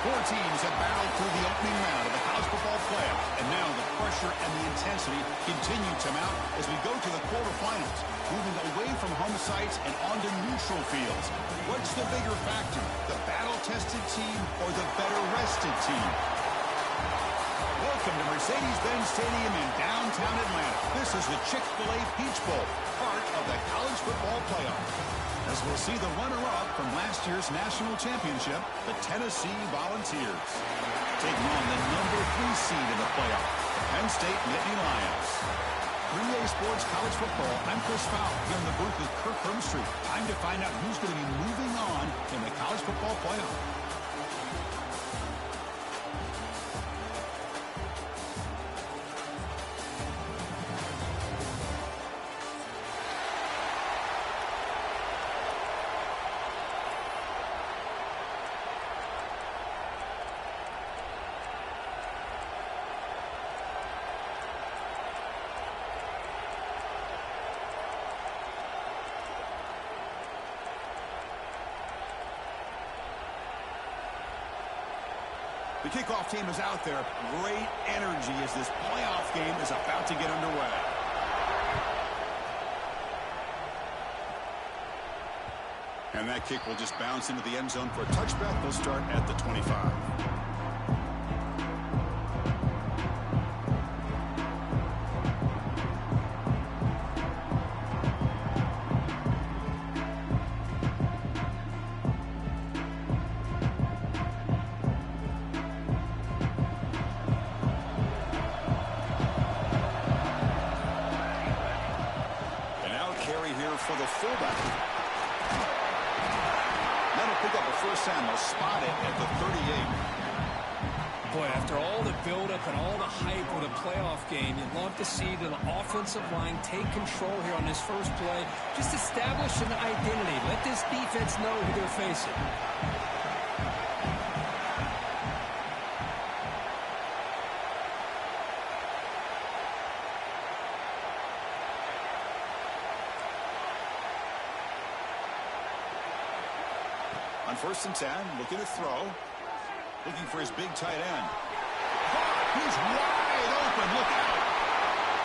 Four teams have battled through the opening round of the college football playoff, and now the pressure and the intensity continue to mount as we go to the quarterfinals, moving away from home sites and onto neutral fields. What's the bigger factor, the battle-tested team or the better-rested team? Welcome to Mercedes-Benz Stadium in downtown Atlanta. This is the Chick-fil-A Peach Bowl, part of the college football playoff. As we'll see the runner-up from last year's national championship, the Tennessee Volunteers, taking on the number 3 seed in the playoff, the Penn State Nittany Lions. 3A Sports College Football, I'm Chris Fowler here in the booth with Kirk Hermstreet. Time to find out who's going to be moving on in the college football playoff. The kickoff team is out there. Great energy as this playoff game is about to get underway. And that kick will just bounce into the end zone for a touchback. They'll start at the 25. For the fullback. That'll pick up a first down. They'll spot it at the 38. Boy, after all the buildup and all the hype of the playoff game, you'd love to see the offensive line take control here on this first play. Just establish an identity. Let this defense know who they're facing. On 1st and 10, looking to throw. Looking for his big tight end. He's wide open. Look out.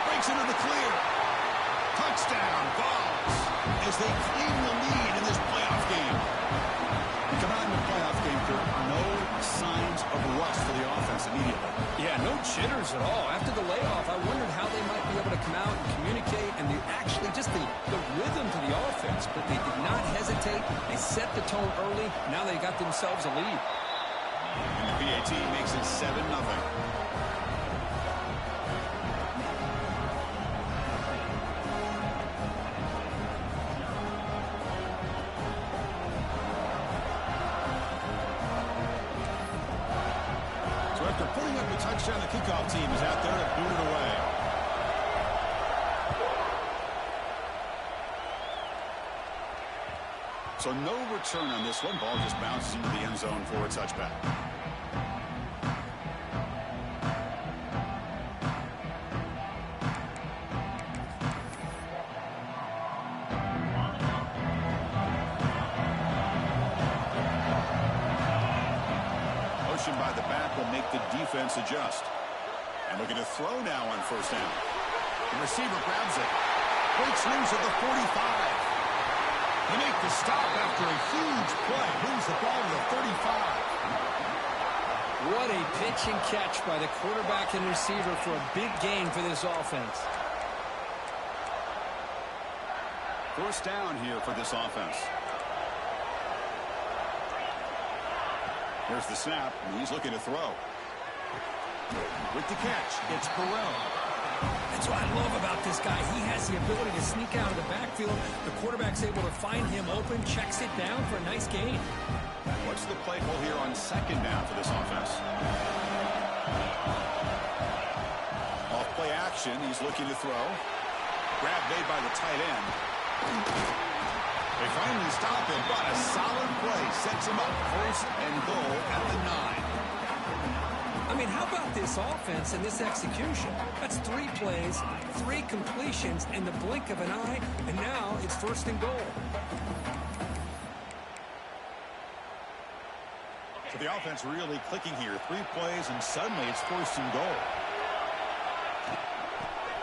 Breaks into the clear. Touchdown, Vols, as they claim the lead in this playoff game. Come on in the playoff game, Kirk. No signs of rust for the offense immediately. Yeah, no jitters at all. After the layoff, I wondered how they might be able to come out and communicate and actually just the rhythm to the offense. But they did not hesitate. They set the tone early. Now they got themselves a lead. And the PAT makes it 7-0. So after putting up a touchdown, the kickoff team is out there to boot it away. So no return on this one. Ball just bounces into the end zone for a touchback. Motion by the back will make the defense adjust. And looking to throw now on 1st down. The receiver grabs it. Breaks loose at the 45. They make the stop after a huge play. Moves the ball to the 35. What a pitch and catch by the quarterback and receiver for a big gain for this offense. 1st down here for this offense. Here's the snap, and he's looking to throw. With the catch, it's Burrell. That's what I love about this guy. He has the ability to sneak out of the backfield. The quarterback's able to find him open, checks it down for a nice gain. What's the play call here on 2nd down for this offense? Off play action, he's looking to throw. Grab made by the tight end. They finally stop him, but a solid play sets him up 1st and goal at the 9. I mean, how about this offense and this execution? That's 3 plays, 3 completions in the blink of an eye, and now it's 1st and goal. So The offense really clicking here. 3 plays, and suddenly it's 1st and goal.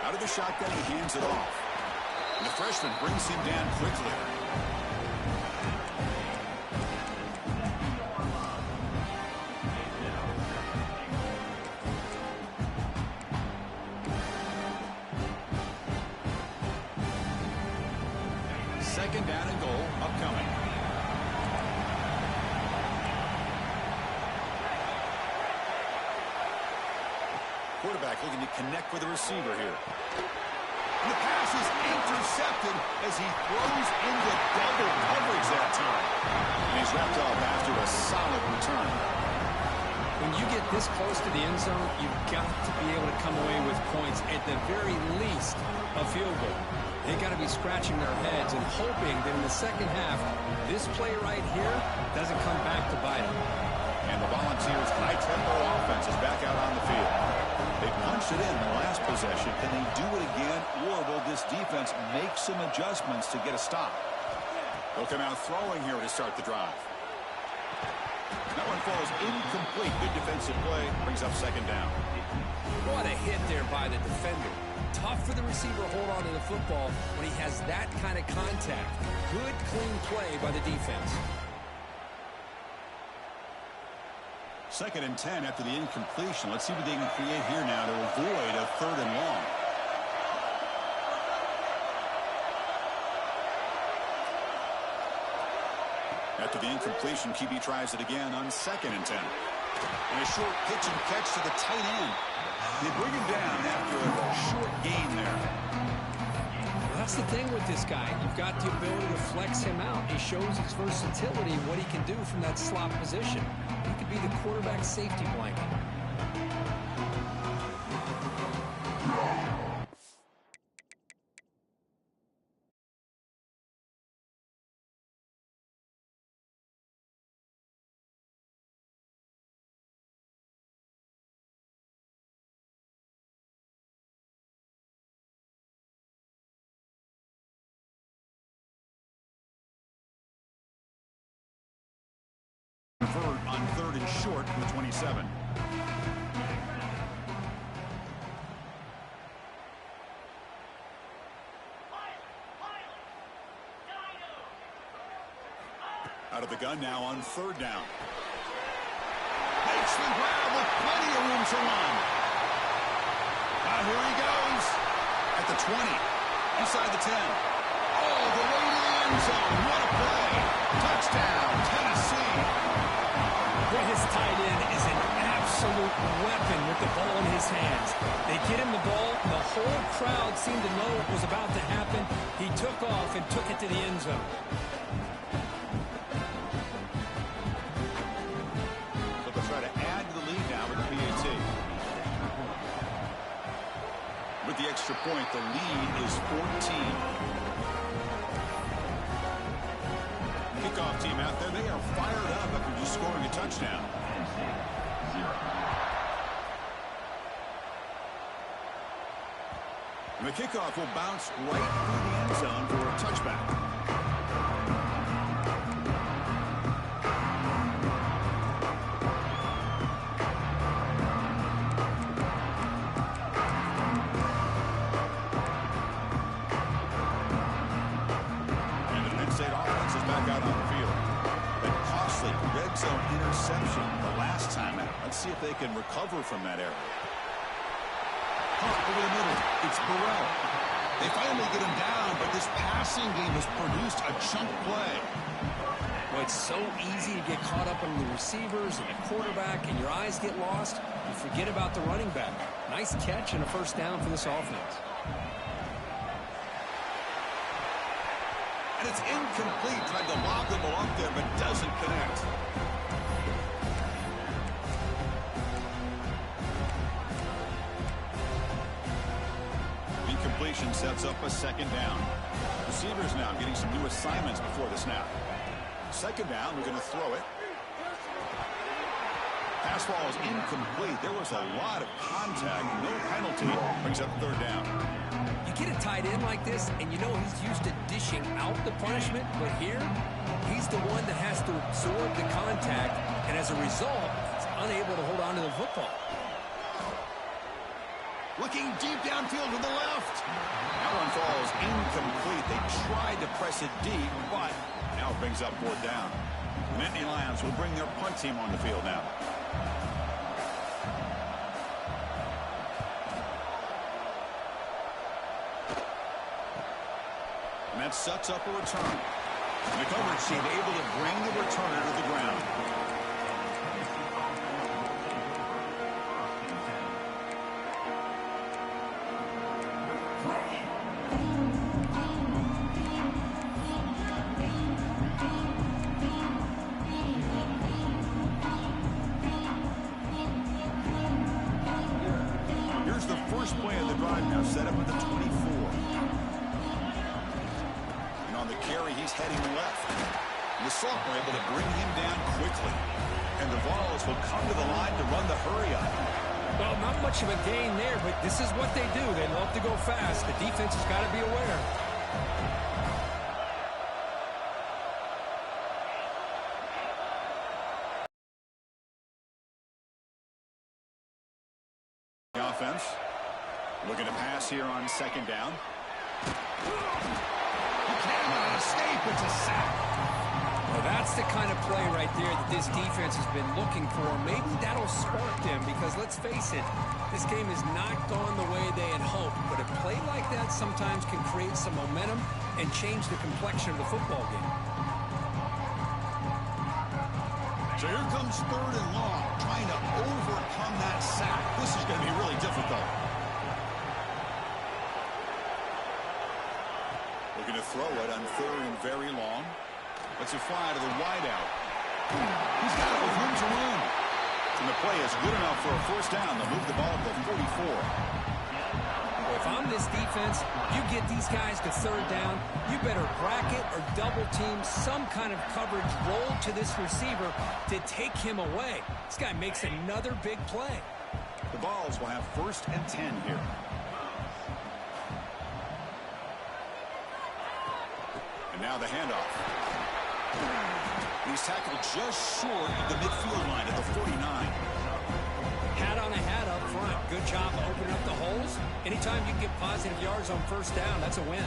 Out of the shotgun, he hands it off. And the freshman brings him down quickly. Second down and goal upcoming. Quarterback looking to connect with the receiver here. And the pass is intercepted as he throws into double coverage that time. And he's wrapped up after a solid return. When you get this close to the end zone, you've got to be able to come away with points, at the very least a field goal. They got to be scratching their heads and hoping that in the second half, this play right here doesn't come back to bite them. And the Volunteers' high-tempo offense is back out on the field. They punched it in the last possession. Can they do it again, or will this defense make some adjustments to get a stop? They'll come out throwing here to start the drive. That one falls incomplete. Good defensive play. Brings up second down. What a hit there by the defender. Tough for the receiver to hold on to the football when he has that kind of contact. Good, clean play by the defense. 2nd and 10 after the incompletion. Let's see what they can create here now to avoid a 3rd and long. After the incompletion, QB tries it again on 2nd and 10. And a short pitch and catch to the tight end. They bring him down after a short gain there. Well, that's the thing with this guy. You've got the ability to flex him out. He shows his versatility, what he can do from that slot position. He could be the quarterback safety blanket. On 3rd and short from the 27. Out of the gun now on 3rd down. Makes the grab with plenty of room to run. Here he goes. At the 20. Inside the 10. All the way to the end zone. What a play. Touchdown, Tennessee. His tight end is an absolute weapon with the ball in his hands. They get him the ball. The whole crowd seemed to know what was about to happen. He took off and took it to the end zone. So they'll try to add to the lead now with the PAT. With the extra point, the lead is 14. Kickoff team out there, they are fired up after just scoring a touchdown. And the kickoff will bounce right through the end zone for a touchback. Interception the last time out. Let's see if they can recover from that error. Caught over the middle. It's Burrell. They finally get him down, but this passing game has produced a chunk play. Well, it's so easy to get caught up on the receivers and the quarterback, and your eyes get lost. You forget about the running back. Nice catch and a 1st down for this offense. And it's incomplete. Tried to lob the ball up there, but doesn't connect. Incompletion sets up a 2nd down. Receivers now getting some new assignments before the snap. 2nd down, we're going to throw it. Pass ball is incomplete. There was a lot of contact. No penalty. Brings up third down. You get a tight end like this, and you know he's used to dishing out the punishment, but here, he's the one that has to absorb the contact, and as a result, he's unable to hold on to the football. Looking deep downfield to the left. That one falls incomplete. They tried to press it deep, but now it brings up fourth down. Nittany Lions will bring their punt team on the field now. And that sets up a return. And the coverage team able to bring the returner to the ground. Here's the first play of the drive now, set up at the 24. On the carry, he's heading left. And the sophomore able to bring him down quickly. And the Vols will come to the line to run the hurry-up. Well, not much of a gain there, but this is what they do. They love to go fast. The defense has got to be aware. The offense looking to pass here on second down. Escape, it's a sack. Well, that's the kind of play right there that this defense has been looking for. Maybe that'll spark them because, let's face it, this game has not gone the way they had hoped. But a play like that sometimes can create some momentum and change the complexion of the football game. So here comes third and long, trying to overcome that sack. This is going to be really difficult. Looking to throw it on third and very long. Lets it fly to the wideout. He's got it with room to run. And the play is good enough for a first down. They'll move the ball to the 44. Well, if I'm this defense, you get these guys to third down, you better bracket or double team some kind of coverage roll to this receiver to take him away. This guy makes another big play. The Vols will have first and 10 here. And now the handoff. He's tackled just short of the midfield line at the 49. Hat on a hat up front. Good job opening up the holes. Anytime you can get positive yards on first down, that's a win.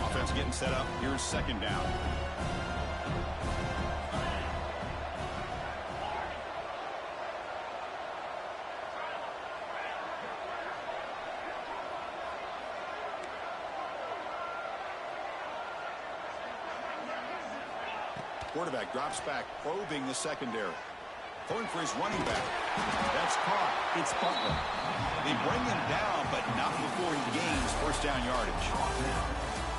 Offense getting set up. Here's second down. Quarterback drops back, probing the secondary. Throwing for his running back. That's caught. It's Butler. They bring him down, but not before he gains first down yardage.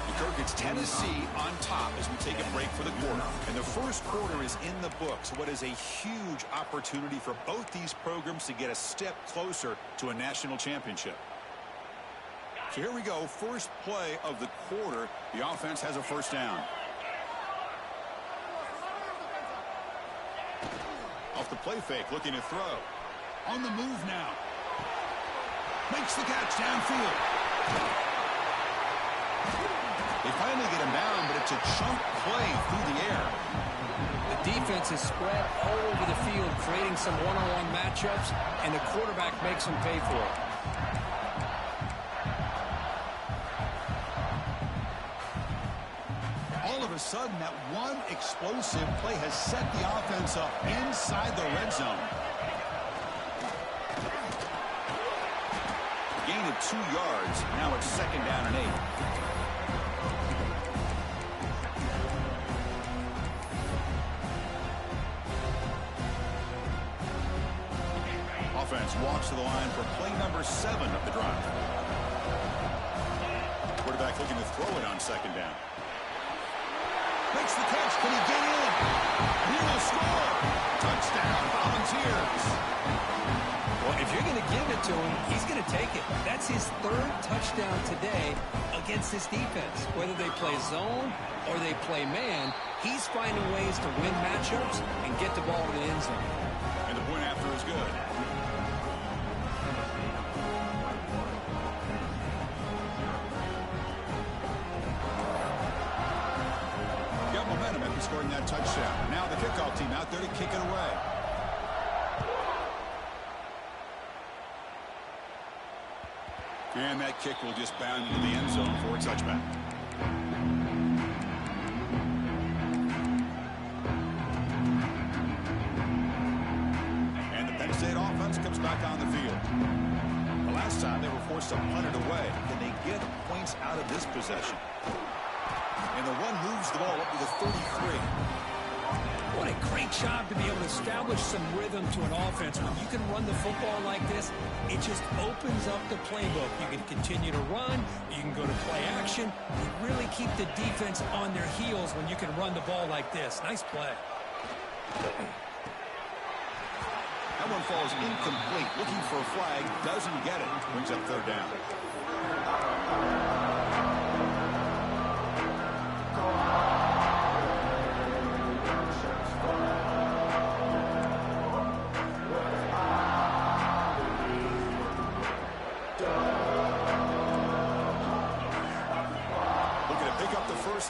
The Kirk gets Tennessee on top as we take a break for the quarter. And the first quarter is in the books. What is a huge opportunity for both these programs to get a step closer to a national championship. So here we go. First play of the quarter. The offense has a first down. Off the play fake, looking to throw. On the move now. Makes the catch downfield. They finally get him down, but it's a chunk play through the air. The defense is spread all over the field, creating some one-on-one matchups, and the quarterback makes them pay for it. All of a sudden, that one explosive play has set the offense up inside the red zone. Gain of 2 yards. Now it's second down and 8. Offense walks to the line for play number 7 of the drive. Quarterback looking to throw it on second down. Makes the catch. Can he get in? He will score. Touchdown, Volunteers. Well, if you're going to give it to him. He's going to take it. That's his third touchdown today against this defense. Whether they play zone or they play man, he's finding ways to win matchups and get the ball to the end zone. And the point after is good. Got momentum after scoring that touchdown. Now the kickoff team out there to kick it away. And that kick will just bound into the end zone for a touchback. And the Penn State offense comes back on the field. The last time they were forced to punt it away. Can they get points out of this possession? And the one moves the ball up to the 33. What a great job to be able to establish some rhythm to an offense. When you can run the football like this, it just opens up the playbook. You can continue to run. You can go to play action. You really keep the defense on their heels when you can run the ball like this. Nice play. That one falls incomplete. Looking for a flag. Doesn't get it. Brings up third down.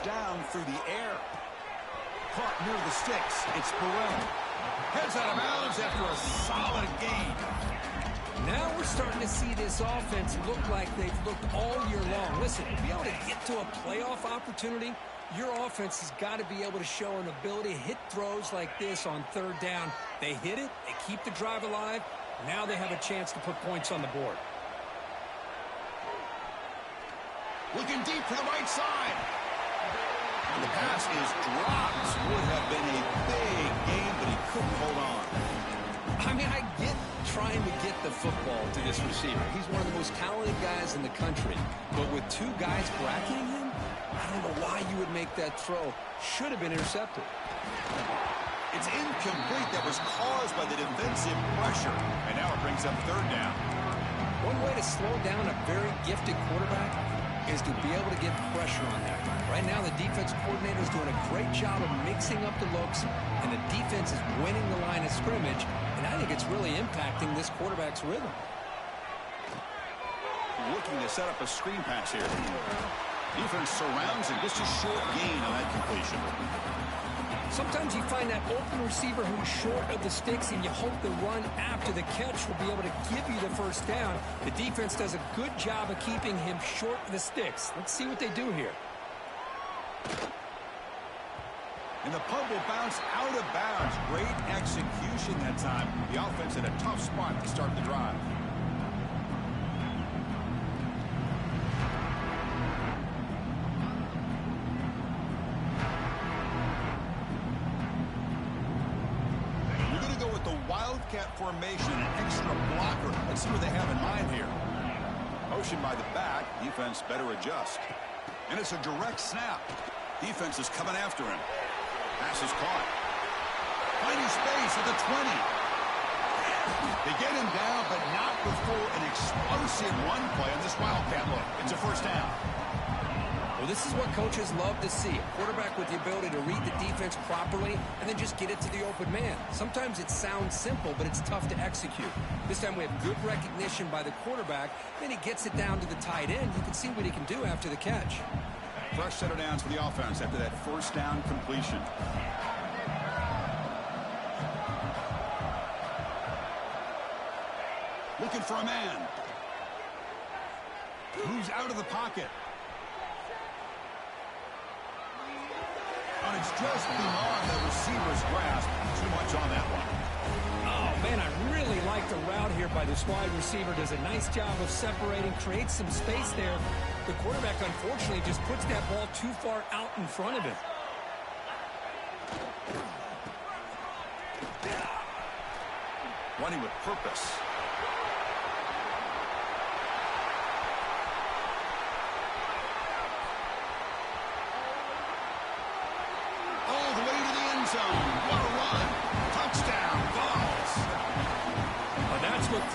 Down through the air. Caught near the sticks. It's Burrell. Heads out of bounds after a solid gain. Now we're starting to see this offense look like they've looked all year long. Listen, to be able to get to a playoff opportunity, your offense has got to be able to show an ability to hit throws like this on third down. They hit it. They keep the drive alive. Now they have a chance to put points on the board. Looking deep to the right side. And the pass is dropped. Would have been a big game, but he couldn't hold on. I mean, I get trying to get the football to this receiver. He's one of the most talented guys in the country. But with two guys bracketing him, I don't know why you would make that throw. Should have been intercepted. It's incomplete. That was caused by the defensive pressure. And now it brings up third down. One way to slow down a very gifted quarterback is to be able to get pressure on that guy. Right now, the defense coordinator is doing a great job of mixing up the looks, and the defense is winning the line of scrimmage, and I think it's really impacting this quarterback's rhythm. Looking to set up a screen pass here. Defense surrounds him. Just a short gain on that completion. Sometimes you find that open receiver who's short of the sticks, and you hope the run after the catch will be able to give you the first down. The defense does a good job of keeping him short of the sticks. Let's see what they do here. And the punt will bounce out of bounds. Great execution that time. The offense in a tough spot to start the drive. Wildcat formation, an extra blocker. Let's see what they have in mind here. Motion by the back. Defense better adjust. And it's a direct snap. Defense is coming after him. Pass is caught. Finding space at the 20. They get him down, but not before an explosive run play on this Wildcat look. It's a first down. Well, this is what coaches love to see. A quarterback with the ability to read the defense properly and then just get it to the open man. Sometimes it sounds simple, but it's tough to execute. This time we have good recognition by the quarterback. Then he gets it down to the tight end. You can see what he can do after the catch. Fresh set of downs for the offense after that first down completion. Looking for a man. Moves out of the pocket. And it's just beyond the receiver's grasp. Too much on that one. Oh, man, I really like the route here by this wide receiver. Does a nice job of separating, creates some space there. The quarterback, unfortunately, just puts that ball too far out in front of him. Running with purpose.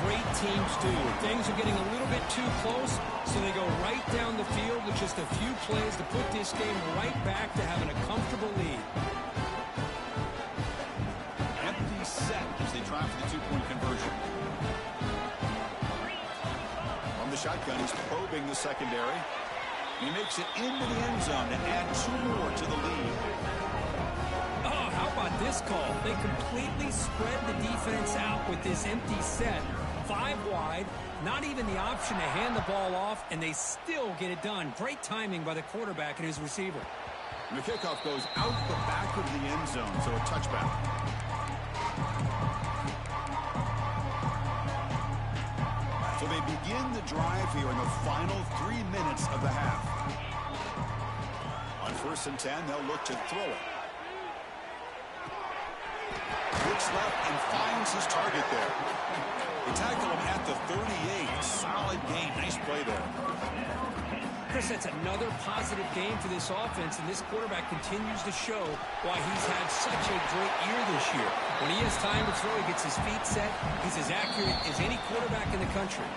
great teams do. Things are getting a little bit too close, so they go right down the field with just a few plays to put this game right back to having a comfortable lead. Empty set as they try for the two-point conversion. From the shotgun, he's probing the secondary. He makes it into the end zone to add 2 more to the lead. Oh, how about this call? They completely spread the defense out with this empty set. 5 wide, not even the option to hand the ball off, and they still get it done. Great timing by the quarterback and his receiver. And the kickoff goes out the back of the end zone, so a touchback. So they begin the drive here in the final 3 minutes of the half. On 1st and 10, they'll look to throw it. Looks left and finds his target there. They tackle him at the 38. Solid gain. Nice play there. Chris, that's another positive game for this offense, and this quarterback continues to show why he's had such a great year this year. When he has time to throw, he gets his feet set. He's as accurate as any quarterback in the country.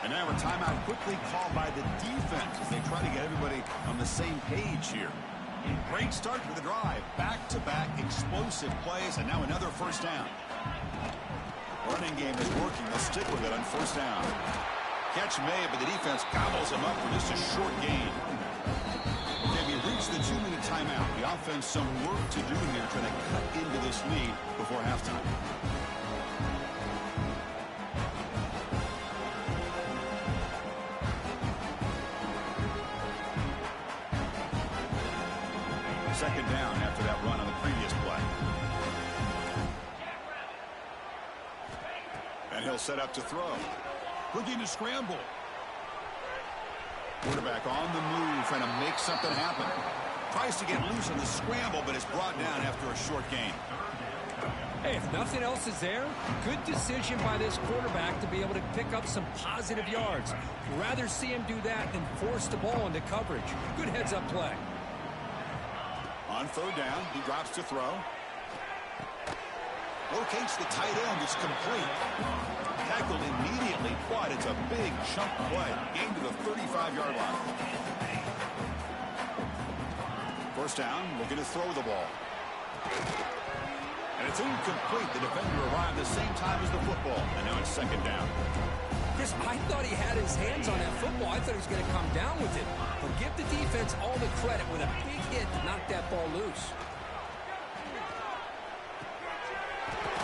And now a timeout quickly called by the defense as they try to get everybody on the same page here. Great start for the drive. Back-to-back explosive plays, and now another 1st down. Running game is working. They'll stick with it on 1st down. Catch made, but the defense gobbles him up for just a short gain. Okay, we reach the 2-minute timeout. The offense some work to do here trying to cut into this lead before halftime. Second down after that run on the previous play. And he'll set up to throw. Looking to scramble. Quarterback on the move, trying to make something happen. Tries to get loose on the scramble, but is brought down after a short gain. Hey, if nothing else is there, good decision by this quarterback to be able to pick up some positive yards. Rather see him do that than force the ball into coverage. Good heads-up play. On 3rd down, he drops to throw. Locates the tight end. It's complete. Tackled immediately, but it's a big chunk play. Gain to the 35-yard line. 1st down, looking to throw the ball. And it's incomplete. The defender arrived the same time as the football. And now it's 2nd down. Chris, I thought he had his hands on that football. I thought he was going to come down with it. But give the defense all the credit with a big hit to knock that ball loose.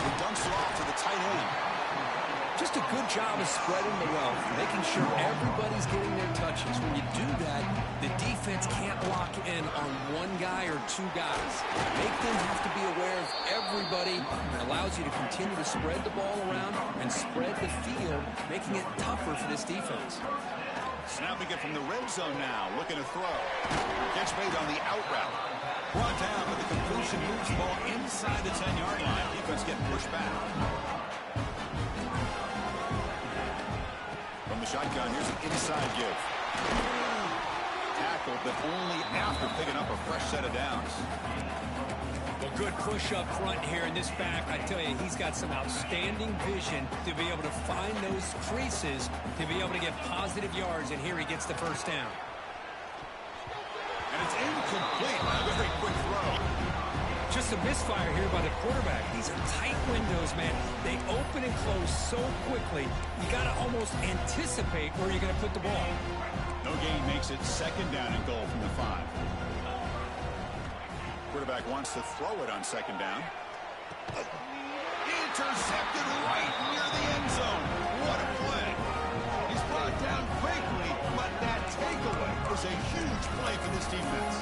He dumps it off to the tight end. Just a good job of spreading the wealth, making sure everybody's getting their touches. When you do that, the defense can't lock in on 1 guy or 2 guys. Make them have to be aware of everybody. It allows you to continue to spread the ball around and spread the field, making it tougher for this defense. Snapping it from the red zone now, looking to throw. Catch made on the out route. Brought down, but the completion moves the ball inside the 10-yard line. Defense getting pushed back. From the shotgun, here's an inside give. Tackled, but only after picking up a fresh set of downs. Well, good push up front here in this back. I tell you, he's got some outstanding vision to be able to find those creases, to be able to get positive yards, and here he gets the 1st down. And it's incomplete. A very quick throw. Just a misfire here by the quarterback. These are tight windows, man. They open and close so quickly. You got to almost anticipate where you're going to put the ball. No gain makes it 2nd down and goal from the 5. Quarterback wants to throw it on 2nd down. Intercepted right near the end zone. What a play. He's brought down quickly, but that takeaway was a huge play for this defense.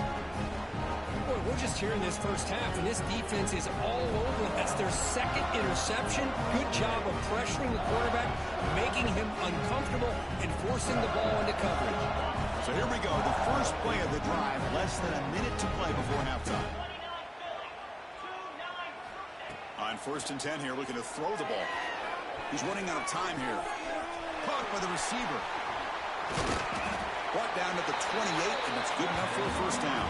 Boy, we're just here in this 1st half, and this defense is all over. That's their 2nd interception. Good job of pressuring the quarterback, making him uncomfortable, and forcing the ball into coverage. So here we go, the first play of the drive, less than a minute to play before halftime. On 1st and 10 here, looking to throw the ball. He's running out of time here. Caught by the receiver. Brought down to the 28, and it's good enough for a 1st down.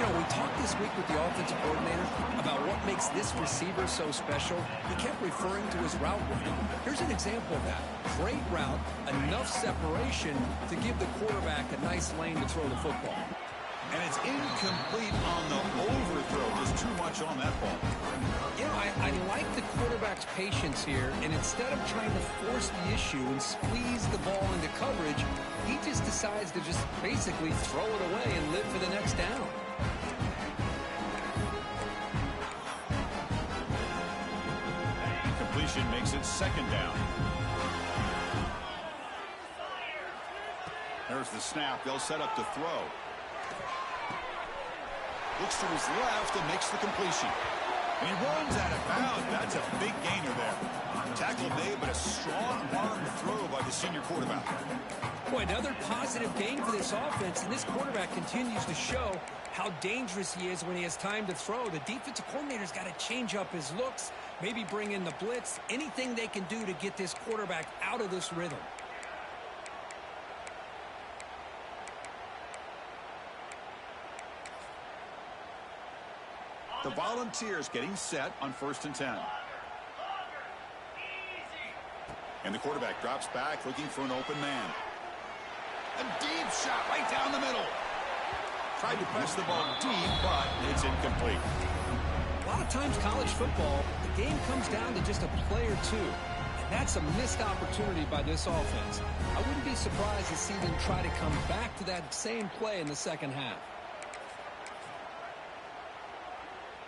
You know, we talked this week with the offensive coordinator about what makes this receiver so special. He kept referring to his route running. Here's an example of that. Great route, enough separation to give the quarterback a nice lane to throw the football. And it's incomplete on the overthrow. Just too much on that ball. You know, I like the quarterback's patience here, and instead of trying to force the issue and squeeze the ball into coverage, he just decides to just basically throw it away and live for the next down. Completion makes it second down. There's the snap. They'll set up to throw. Looks to his left and makes the completion. And he runs out of bounds. That's a big gainer there. Tackle made, but a strong arm throw by the senior quarterback. Boy, another positive gain for this offense, and this quarterback continues to show how dangerous he is when he has time to throw. The defensive coordinator's got to change up his looks, maybe bring in the blitz, anything they can do to get this quarterback out of this rhythm. The Volunteers getting set on 1st and 10. And the quarterback drops back looking for an open man. A deep shot right down the middle. Tried to press the ball deep, but it's incomplete. A lot of times college football, the game comes down to just a play or two. And that's a missed opportunity by this offense. I wouldn't be surprised to see them try to come back to that same play in the second half.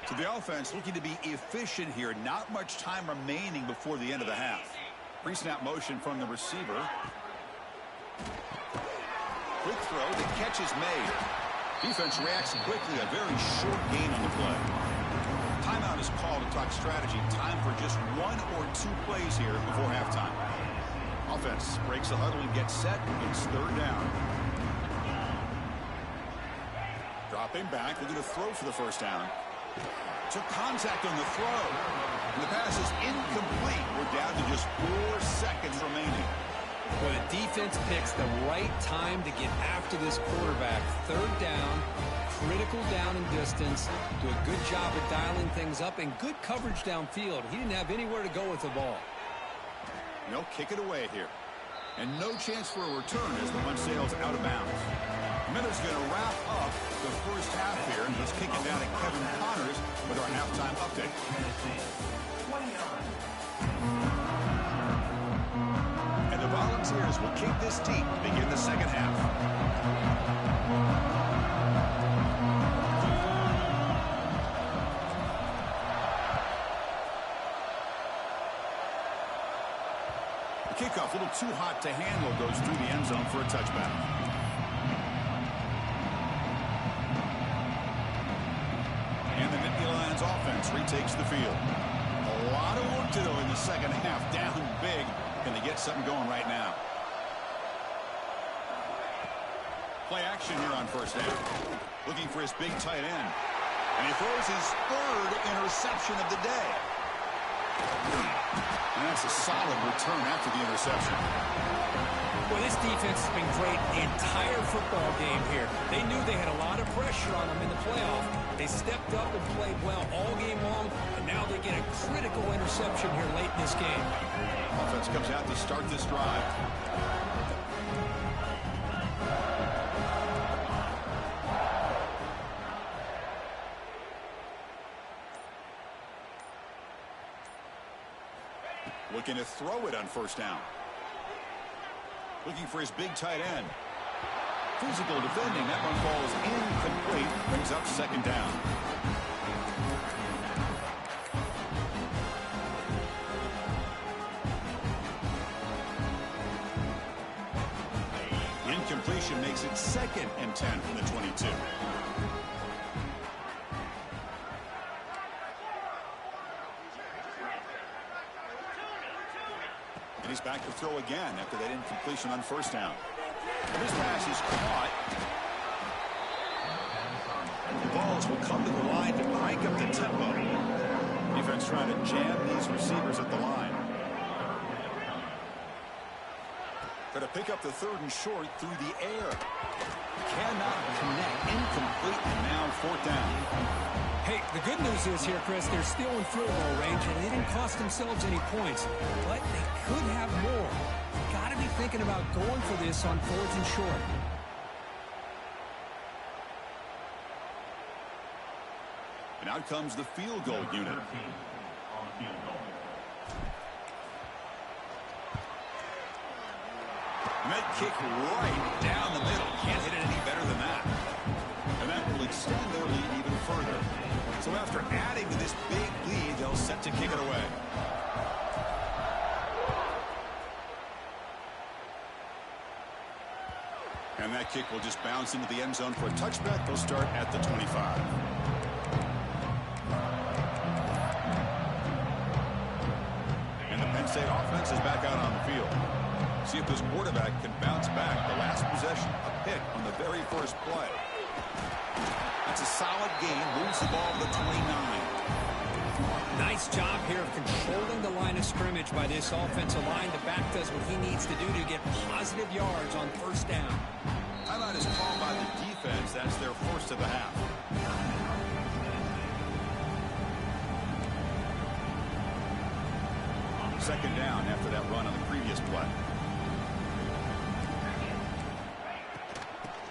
So the offense looking to be efficient here. Not much time remaining before the end of the half. Pre-snap motion from the receiver. Quick throw. The catch is made. Defense reacts quickly. A very short gain on the play. Timeout is called to talk strategy. Time for just 1 or 2 plays here before halftime. Offense breaks the huddle and gets set. It's 3rd down. Dropping back. Looking to throw for the 1st down. Took contact on the throw. And the pass is incomplete. We're down to just 4 seconds remaining. Well, the defense picks the right time to get after this quarterback. 3rd down, critical down and distance. Do a good job of dialing things up and good coverage downfield. He didn't have anywhere to go with the ball. They'll kick it away here. And no chance for a return as the punt sails out of bounds. Miller's going to wrap up the first half here, and let's kick it down to Kevin Connors with our halftime update. And the Volunteers will kick this deep to begin the second half. The kickoff, a little too hot to handle, goes through the end zone for a touchback. Offense retakes the field. A lot of work to do in the second half. Down big. Can they get something going right now? Play action here on 1st down. Looking for his big tight end. And he throws his 3rd interception of the day. And that's a solid return after the interception. Well, this defense has been great the entire football game here. They knew they had a lot of pressure on them in the playoff. They stepped up and played well all game long, and now they get a critical interception here late in this game. Offense comes out to start this drive. Looking to throw it on 1st down. Looking for his big tight end. Physical defending. That one falls incomplete. Brings up 2nd down. Incompletion makes it 2nd and 10 from the 22. And he's back to throw again after that incompletion on 1st down. And this pass is caught. And the balls will come to the line to crank up the tempo. Defense trying to jam these receivers at the line. Going to pick up the 3rd and short through the air. Cannot connect. Incomplete, and now 4th down. Hey, the good news is here, Chris, they're still in field goal range, and they didn't cost themselves any points. But they could have more. Got to be thinking about going for this on 4th and short. And out comes the field goal unit. Med kick right down the middle. Can't hit it any better than that. And that will extend their lead even further. So after adding to this big lead, they'll set to kick it away. And that kick will just bounce into the end zone for a touchback. They'll start at the 25. And the Penn State offense is back out on the field. See if this quarterback can bounce back. The last possession, a pick on the very first play. That's a solid game. Moves the ball to the 29. Nice job here of controlling the line of scrimmage by this offensive line. The back does what he needs to do to get positive yards on 1st down. Timeout is called by the defense. That's their first of the half. Second down after that run on the previous play.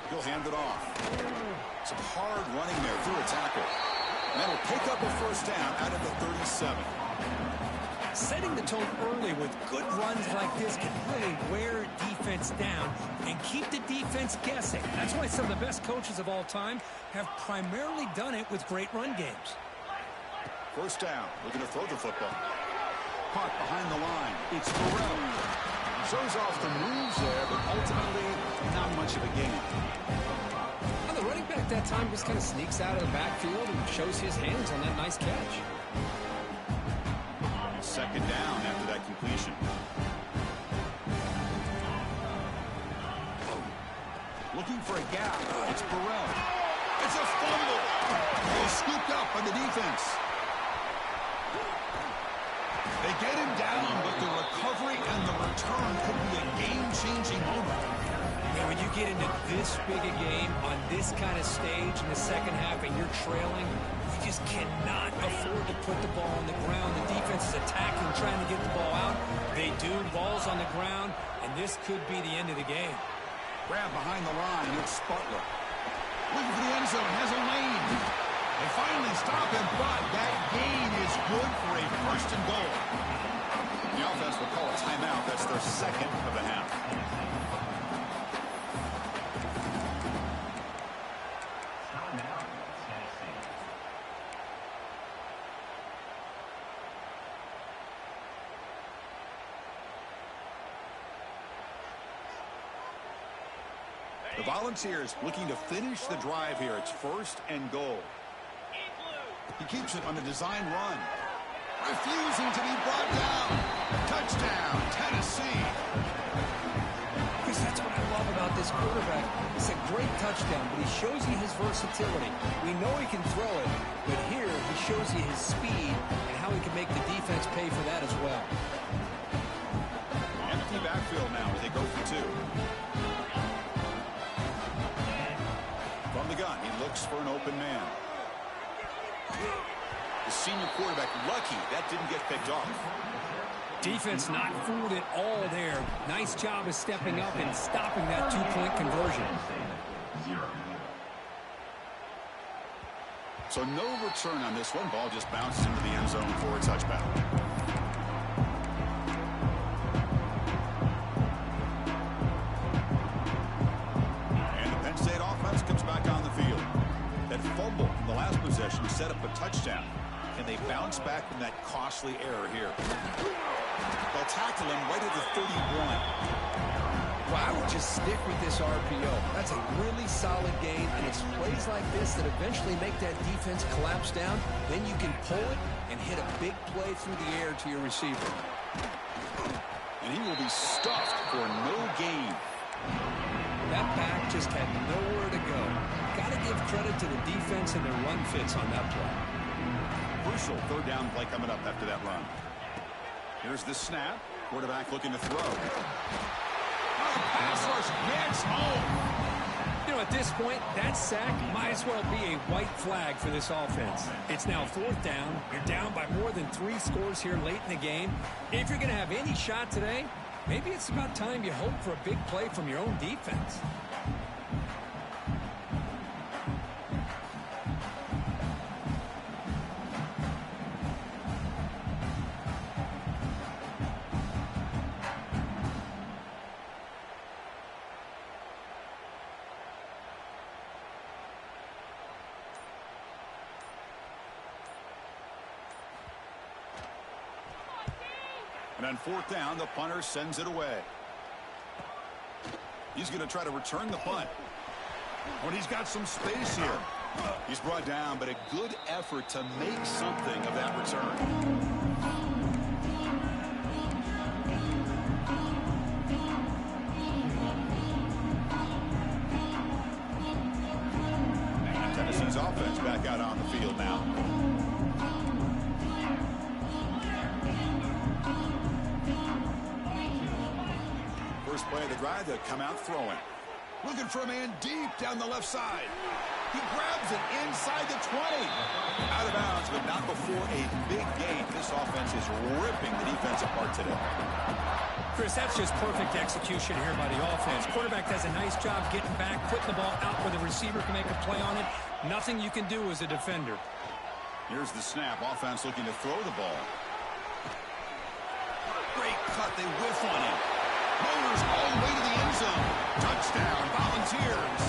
He'll hand it off. Some hard running there through a tackle. And that'll pick up a 1st down out of the 37. Setting the tone early with good runs like this can really wear defense down and keep the defense guessing. That's why some of the best coaches of all time have primarily done it with great run games. 1st down. Looking to throw the football. Caught behind the line. It's Burrell. Shows off the moves there, but ultimately not much of a gain. Well, the running back that time just kind of sneaks out of the backfield and shows his hands on that nice catch. 2nd down after that completion. Looking for a gap. It's Burrell. It's a fumble. He's scooped up by the defense. They get him down, but the recovery and the return could be a game-changing moment. And when you get into this big a game on this kind of stage in the second half and you're trailing, you just cannot afford to put the ball on the ground. The defense is attacking, trying to get the ball out. They do. Ball's on the ground, and this could be the end of the game. Grab behind the line. It's Butler. Looking for the end zone. Has a lane. They finally stop him, but that gain is good for a 1st and goal. The offense will call a timeout. That's their 2nd of the half. The Volunteers looking to finish the drive here. It's 1st and goal. He keeps it on the design run. Refusing to be brought down. Touchdown, Tennessee. Chris, that's what I love about this quarterback. It's a great touchdown, but he shows you his versatility. We know he can throw it, but here he shows you his speed and how he can make the defense pay for that as well. Empty backfield now as they go for 2. From the gun, he looks for an open man. The senior quarterback lucky that didn't get picked off. Defense not fooled at all there. Nice job of stepping up and stopping that 2-point conversion. So no return on this one. Ball just bounces into the end zone for a touchback. And the Penn State offense comes back on the field. That fumble from the last possession set up a touchdown. Can they bounce back from that costly error here? They'll tackle him right at the 31. Well, I would just stick with this RPO. That's a really solid game, and it's plays like this that eventually make that defense collapse down. Then you can pull it and hit a big play through the air to your receiver. And he will be stuffed for no gain. That back just had nowhere to go. Got to give credit to the defense and their run fits on that play. Crucial 3rd down play coming up after that run. Here's the snap. Quarterback looking to throw. a pass rush. Gets home. You know, at this point, that sack might as well be a white flag for this offense. It's now 4th down. You're down by more than 3 scores here late in the game. If you're going to have any shot today, maybe it's about time you hope for a big play from your own defense. And on 4th down, the punter sends it away. He's going to try to return the punt. When he's got some space here. He's brought down, but a good effort to make something of that return. And Tennessee's offense back out on the field now. First play of the drive, they'll come out throwing. Looking for a man deep down the left side. He grabs it inside the 20. Out of bounds, but not before a big gain. This offense is ripping the defense apart today. Chris, that's just perfect execution here by the offense. Quarterback does a nice job getting back, putting the ball out where the receiver can make a play on it. Nothing you can do as a defender. Here's the snap. Offense looking to throw the ball. Great cut. They whiff on him. Motors all the way to the end zone. Touchdown, Volunteers.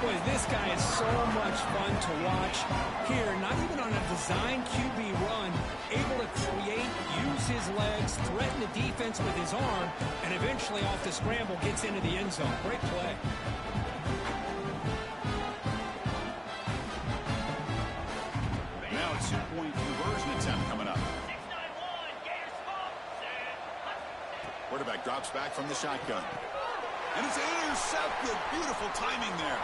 Boy, this guy is so much fun to watch. Here, not even on a design QB run, able to create, use his legs, threaten the defense with his arm, and eventually off the scramble gets into the end zone. Great play. Now a 2-point conversion attempt coming up. Quarterback drops back from the shotgun. And it's intercepted. Beautiful timing there.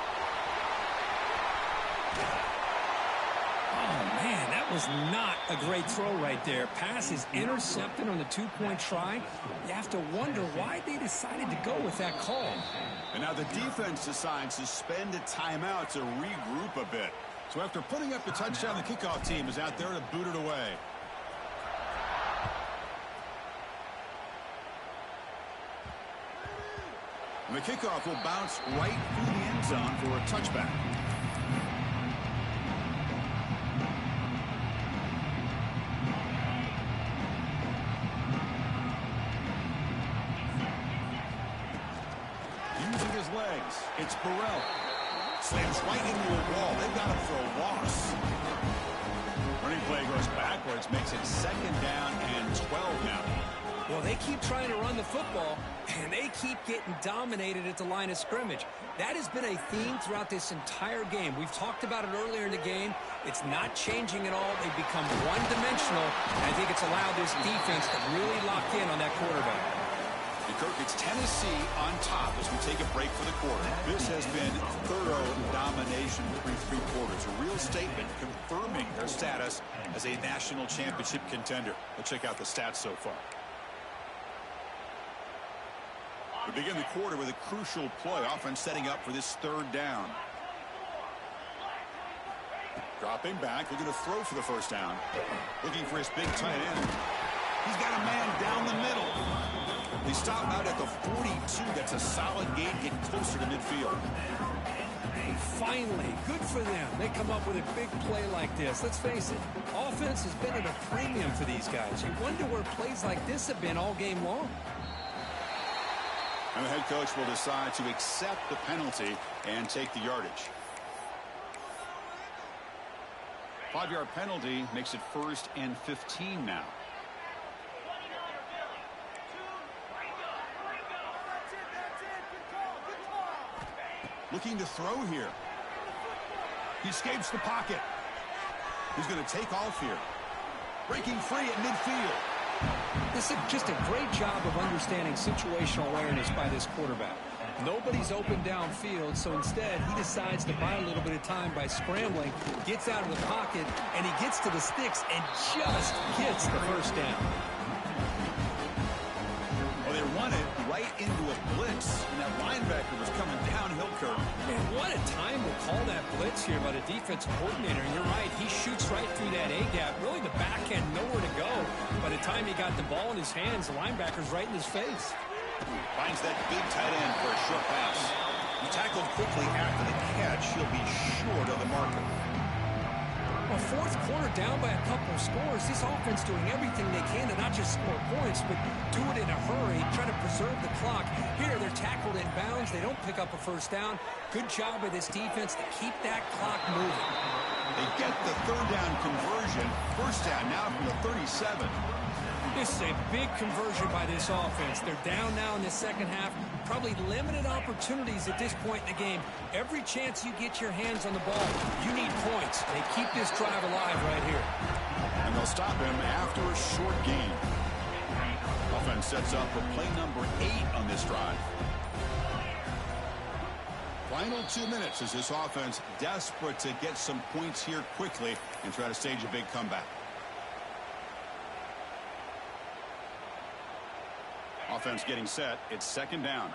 Oh, man, that was not a great throw right there. Pass is intercepted on the 2-point try. You have to wonder why they decided to go with that call. And now the defense decides to spend a timeout to regroup a bit. So after putting up the touchdown, the kickoff team is out there to boot it away. And the kickoff will bounce right through the end zone for a touchback. Using his legs, it's Burrell. Slams right into a wall. They've got him for a loss. Running play goes backwards, makes it 2nd down and 12 now. Well, they keep trying to run the football, and they keep getting dominated at the line of scrimmage. That has been a theme throughout this entire game. We've talked about it earlier in the game. It's not changing at all. They've become one-dimensional, and I think it's allowed this defense to really lock in on that quarterback. Kirk, it's Tennessee on top as we take a break for the quarter. This has been thorough domination through 3 quarters. A real statement confirming their status as a national championship contender. Let's check out the stats so far. We begin the quarter with a crucial play. Offense setting up for this 3rd down. Dropping back, looking to throw for the 1st down. Looking for his big tight end. He's got a man down the middle. They stop out at the 42. That's a solid gain, getting closer to midfield. And finally, good for them. They come up with a big play like this. Let's face it, offense has been at a premium for these guys. You wonder where plays like this have been all game long. And the head coach will decide to accept the penalty and take the yardage. 5-yard penalty makes it 1st and 15 now. Looking to throw here. He escapes the pocket. He's going to take off here. Breaking free at midfield. This is just a great job of understanding situational awareness by this quarterback. Nobody's open downfield, so instead he decides to buy a little bit of time by scrambling, gets out of the pocket, and he gets to the sticks and just gets the 1st down. Well, Well, they run it right into a blitz, and that linebacker was coming downhill, Kurt. Man, what a time to call that blitz here by the defensive coordinator. And you're right, he shoots right through that A-gap. Really, the back end nowhere to go. By the time he got the ball in his hands, the linebacker's right in his face. Finds that big tight end for a short pass. He tackled quickly after the catch. He'll be short of the marker. Well, fourth quarter down by a couple of scores. This offense doing everything they can to not just score points, but do it in a hurry, try to preserve the clock. Here, they're tackled in bounds. They don't pick up a first down. Good job by this defense to keep that clock moving. They get the third down conversion. First down now from the 37. This is a big conversion by this offense. They're down now in the second half. Probably limited opportunities at this point in the game. Every chance you get your hands on the ball, you need points. They keep this drive alive right here. And they'll stop him after a short gain. Offense sets up for play number 8 on this drive. Final 2 minutes as this offense desperate to get some points here quickly and try to stage a big comeback. Offense getting set. It's second down.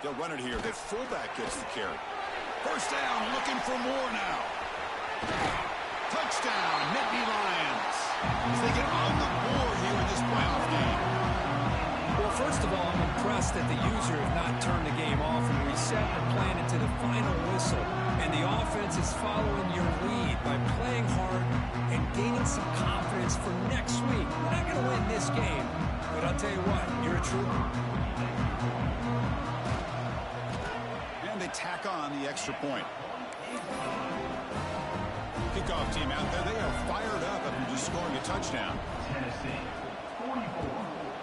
They'll run it here. The fullback gets the carry. First down, looking for more now. Touchdown, Nittany Lions. As they get on the board here in this playoff game. Well, first of all, I'm impressed that the user have not turned the game off and reset their plan into the final whistle. And the offense is following your lead by playing hard and gaining some confidence for next week. We're not going to win this game, but I'll tell you what, you're a trooper. And they tack on the extra point. Kickoff team out there. They are fired up after just scoring a touchdown. Tennessee, 44.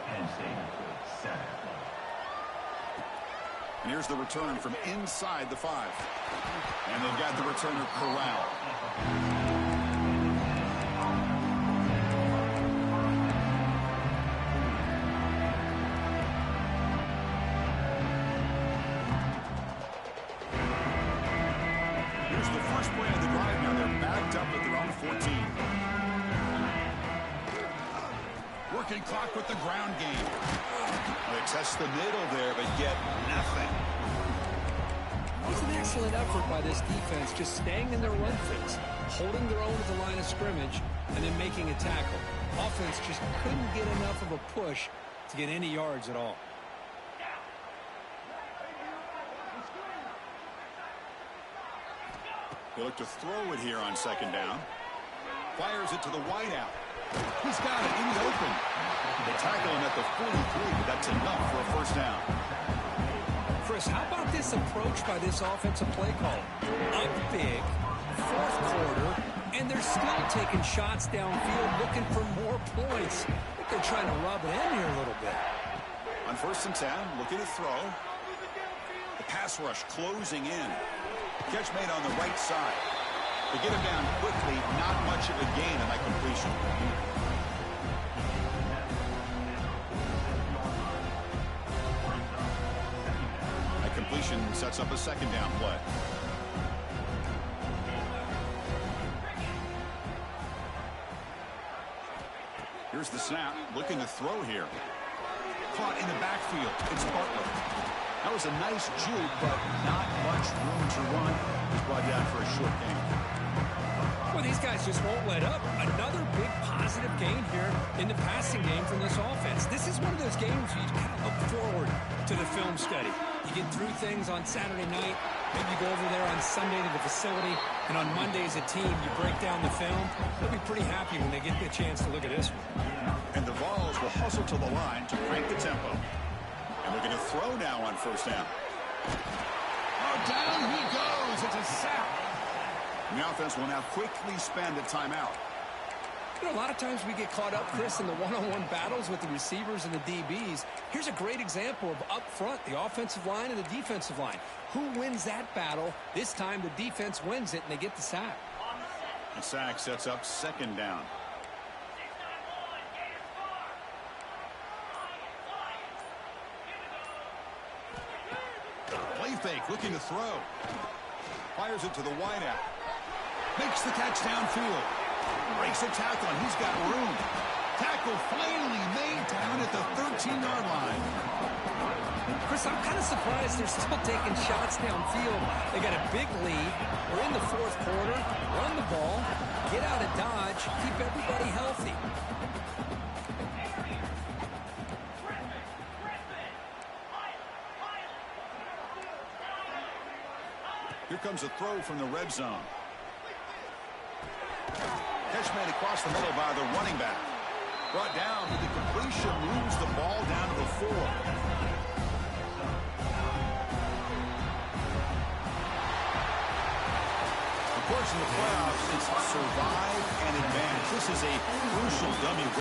Penn State, 7. And here's the return from inside the 5. And they've got the returner corralled. Here's the first play of the drive. Now they're backed up at their own 14. Working clock with the ground game. They test the middle there, but get nothing. It was an excellent effort by this defense, just staying in their run fix, holding their own at the line of scrimmage, and then making a tackle. Offense just couldn't get enough of a push to get any yards at all. They look to throw it here on second down. Fires it to the wideout. He's got it in the open. They tackle him at the 43, but that's enough for a first down. Chris, how about this approach by this offensive play caller? Up big, fourth quarter, and they're still taking shots downfield looking for more points. I think they're trying to rub it in here a little bit. On 1st and 10, looking to throw. The pass rush closing in. Catch made on the right side. They get him down quickly, not much of a gain on that completion. That completion sets up a second down play. Here's the snap, looking to throw here. Caught in the backfield. It's Bartlett. That was a nice juke, but not much room to run. He's brought down for a short gain. Well, these guys just won't let up. Another big positive gain here in the passing game from this offense. This is one of those games where you kind of look forward to the film study. You get through things on Saturday night, maybe you go over there on Sunday to the facility, and on Monday as a team, you break down the film. They'll be pretty happy when they get the chance to look at this one. And the Vols will hustle to the line to crank the tempo. And they're going to throw now on first down. Oh, down he goes. It's a sack. And the offense will now quickly spend a timeout. You know, a lot of times we get caught up, Chris, in the one-on-one battles with the receivers and the DBs. Here's a great example of up front, the offensive line and the defensive line. Who wins that battle? This time the defense wins it, and they get the sack. The sack sets up second down. Play fake, looking to throw. Fires it to the wideout. Makes the catch downfield. Breaks a tackle, and he's got room. Tackle finally made down at the 13-yard line. Chris, I'm kind of surprised they're still taking shots downfield. They got a big lead. We're in the fourth quarter. Run the ball. Get out of Dodge. Keep everybody healthy. Here comes a throw from the red zone. Catch made across the middle by the running back. Brought down with the completion, moves the ball down to the 4. Of course, in the playoffs, it's survive and advance. This is a crucial W.